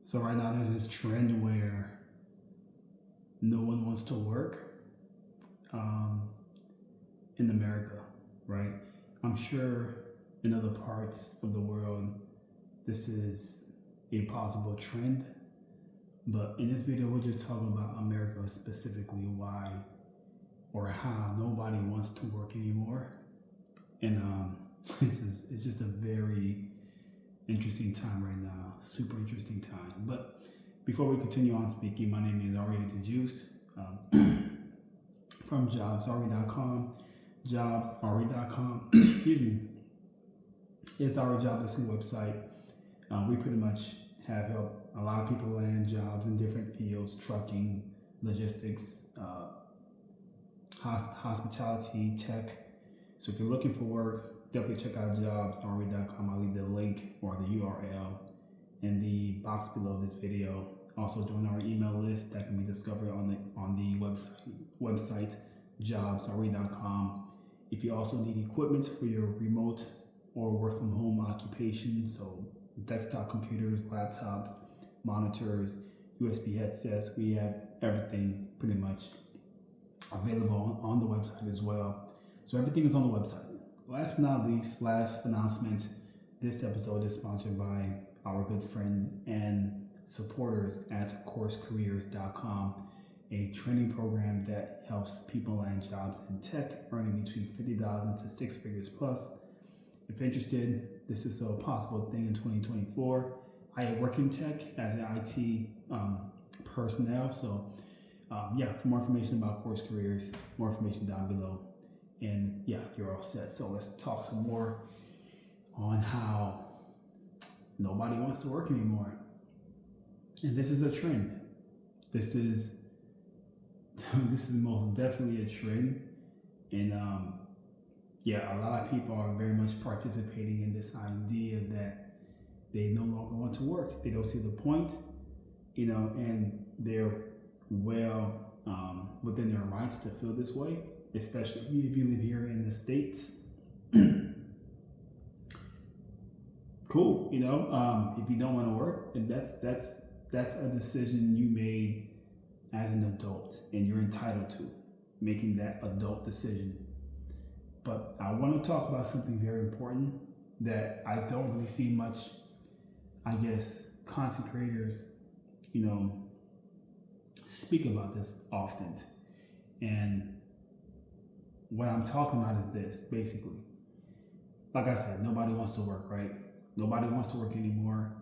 So right now there's this trend where no one wants to work um, in America, right? I'm sure in other parts of the world this is a possible trend, but in this video we're just talking about America specifically, why or how nobody wants to work anymore. And it's just a very interesting time right now, super interesting time. But before we continue on speaking, my name is Ari Juice from jobsari.com. Jobsari.com, excuse me, it's our job listing website. We pretty much have helped a lot of people land jobs in different fields: trucking, logistics, hospitality, tech. So if you're looking for work, definitely check out jobsari.com. I'll leave the link or the URL in the box below this video. Also join our email list that can be discovered on the website jobsari.com. If you also need equipment for your remote or work from home occupation, so desktop computers, laptops, monitors, USB headsets, we have everything pretty much available on the website as well. So everything is on the website. Last but not least, last announcement, this episode is sponsored by our good friends and supporters at coursecareers.com, a training program that helps people land jobs in tech, earning between $50,000 to 6 figures plus. If interested, this is a possible thing in 2024. I work in tech as an IT personnel, so for more information about Course Careers, more information down below. And yeah, you're all set. So let's talk some more on how nobody wants to work anymore. And this is a trend. This is most definitely a trend. And a lot of people are very much participating in this idea that they no longer want to work. They don't see the point, and they're well within their rights to feel this way, especially if you live here in the States. Cool, if you don't want to work, and that's a decision you made as an adult, and you're entitled to making that adult decision. But I want to talk about something very important that I don't really see much, content creators, speak about this often. And what I'm talking about is this, basically. Like I said, nobody wants to work, right? Nobody wants to work anymore.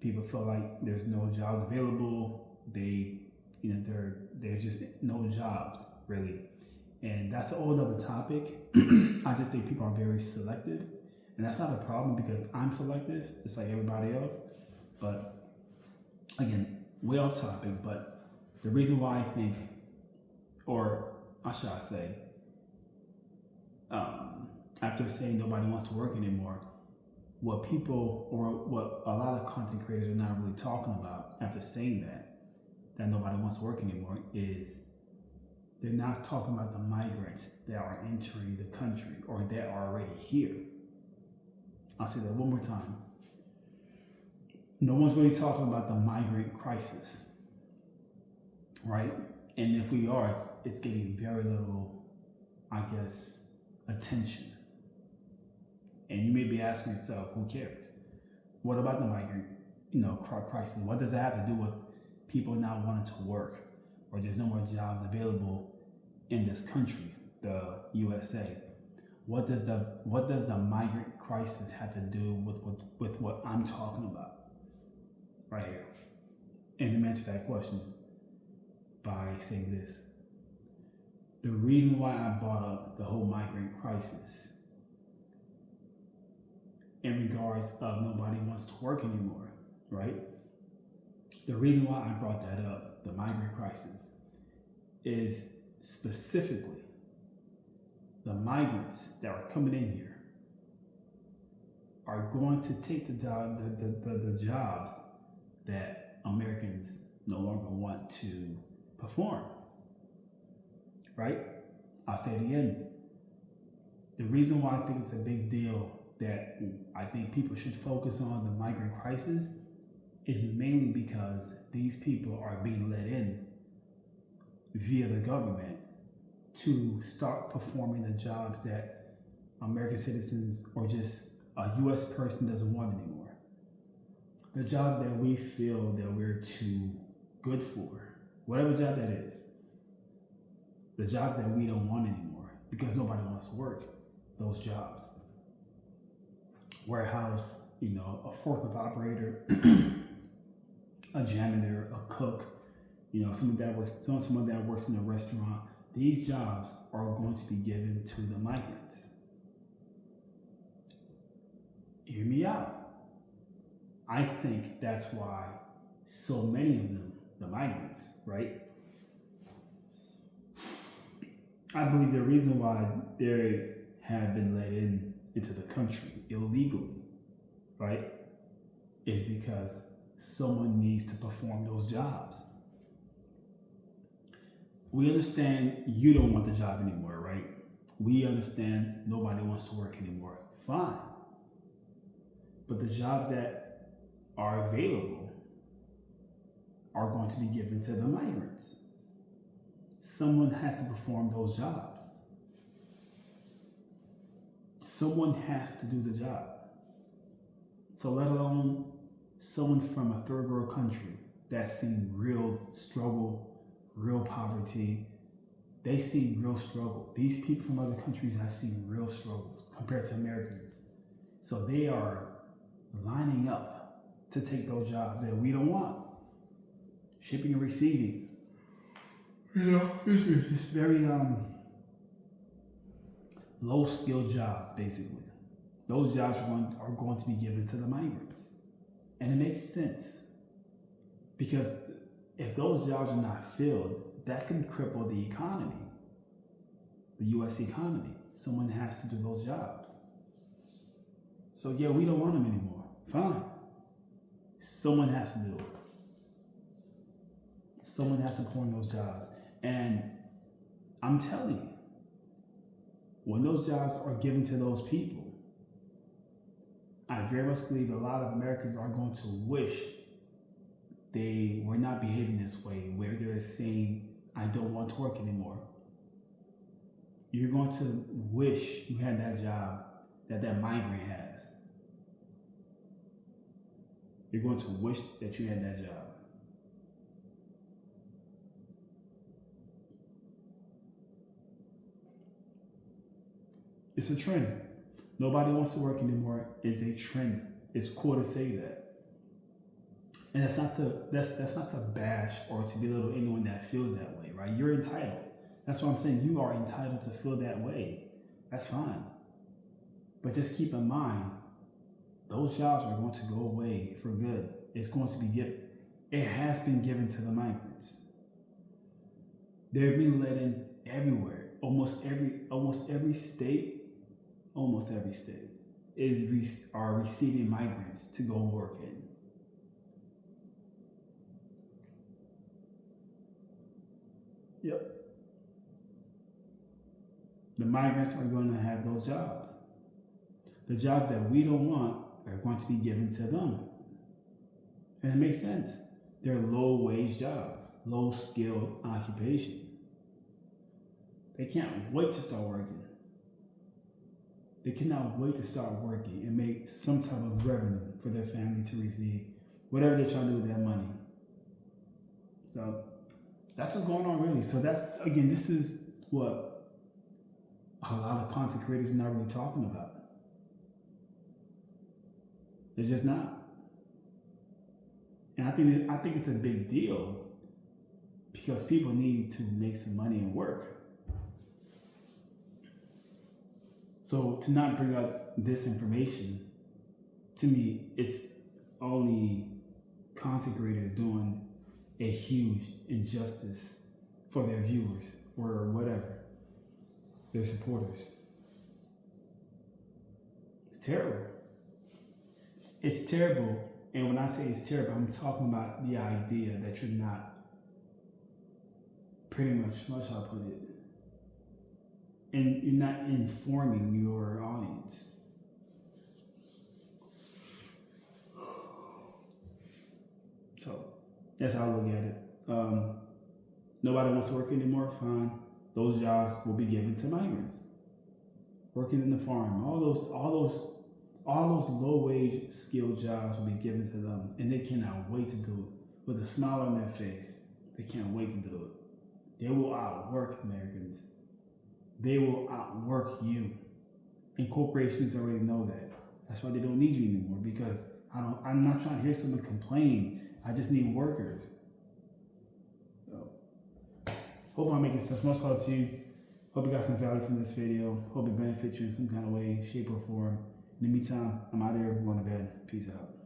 People feel like there's no jobs available. There's just no jobs, really. And that's a whole other topic. I just think people are very selective. And that's not a problem because I'm selective, just like everybody else. But again, way off topic, but the reason why I think, or how should I say, after saying nobody wants to work anymore, what people or what a lot of content creators are not really talking about after saying that nobody wants to work anymore, is they're not talking about the migrants that are entering the country or that are already here. I'll say that one more time. No one's really talking about the migrant crisis, right? And if we are, it's getting very little, attention. And you may be asking yourself, who cares? What about the migrant, crisis? What does that have to do with people not wanting to work, or there's no more jobs available in this country, the USA? What does the migrant crisis have to do with what I'm talking about right here? And let me answer that question by saying this. The reason why I brought up the whole migrant crisis in regards of nobody wants to work anymore, right? The reason why I brought that up, the migrant crisis, is specifically the migrants that are coming in here are going to take the jobs that Americans no longer want to perform, right? I'll say it again. The reason why I think it's a big deal that I think people should focus on the migrant crisis is mainly because these people are being let in via the government to start performing the jobs that American citizens or just a U.S. person doesn't want anymore. The jobs that we feel that we're too good for, whatever job that is. The jobs that we don't want anymore because nobody wants to work those jobs. Warehouse, a forklift operator, a janitor, a cook, someone that works in a restaurant. These jobs are going to be given to the migrants. Hear me out. I think that's why so many of them, the migrants, right? I believe the reason why they have been let into the country illegally, right, is because someone needs to perform those jobs. We understand you don't want the job anymore, right? We understand nobody wants to work anymore. Fine. But the jobs that are available are going to be given to the migrants. Someone has to perform those jobs. Someone has to do the job. So let alone someone from a third world country that's seen real struggle, real poverty. They see real struggle. These people from other countries have seen real struggles compared to Americans. So they are lining up to take those jobs that we don't want. Shipping and receiving. It's very low skilled jobs, basically. Those jobs are going to be given to the migrants. And it makes sense. Because if those jobs are not filled, that can cripple the economy, the U.S. economy. Someone has to do those jobs. So yeah, we don't want them anymore. Fine. Someone has to do it. Someone has to perform those jobs. And I'm telling you, when those jobs are given to those people, I very much believe a lot of Americans are going to wish they were not behaving this way, where they're saying, I don't want to work anymore. You're going to wish you had that job that migrant has. You're going to wish that you had that job. It's a trend. Nobody wants to work anymore is a trend. It's cool to say that. And that's not to bash or to belittle anyone that feels that way, right? You're entitled. That's what I'm saying. You are entitled to feel that way. That's fine. But just keep in mind, those jobs are going to go away for good. It's going to be given. It has been given to the migrants. They're being let in everywhere. Almost every state are receiving migrants to go work in. Yep. The migrants are going to have those jobs. The jobs that we don't want are going to be given to them. And it makes sense. They're low-wage jobs, low-skilled occupation. They can't wait to start working. They cannot wait to start working and make some type of revenue for their family to receive whatever they're trying to do with that money. So that's what's going on, really. So this is what a lot of content creators are not really talking about. They're just not. And I think it's a big deal because people need to make some money and work. So to not bring up this information, to me, it's only content creators doing a huge injustice for their viewers or whatever, their supporters. It's terrible. It's terrible. And when I say it's terrible, I'm talking about the idea that you're not pretty much, how should I put it? And you're not informing your audience. So that's how I look at it. Nobody wants to work anymore, fine. Those jobs will be given to migrants. Working in the farm, all those low wage skilled jobs will be given to them, and they cannot wait to do it. With a smile on their face, they can't wait to do it. They will outwork Americans. They will outwork you. And corporations already know that. That's why they don't need you anymore, because I'm not trying to hear someone complain. I just need workers. So, hope I'm making sense. Much love to you. Hope you got some value from this video. Hope it benefits you in some kind of way, shape, or form. In the meantime, I'm out here. I'm going to bed. Peace out.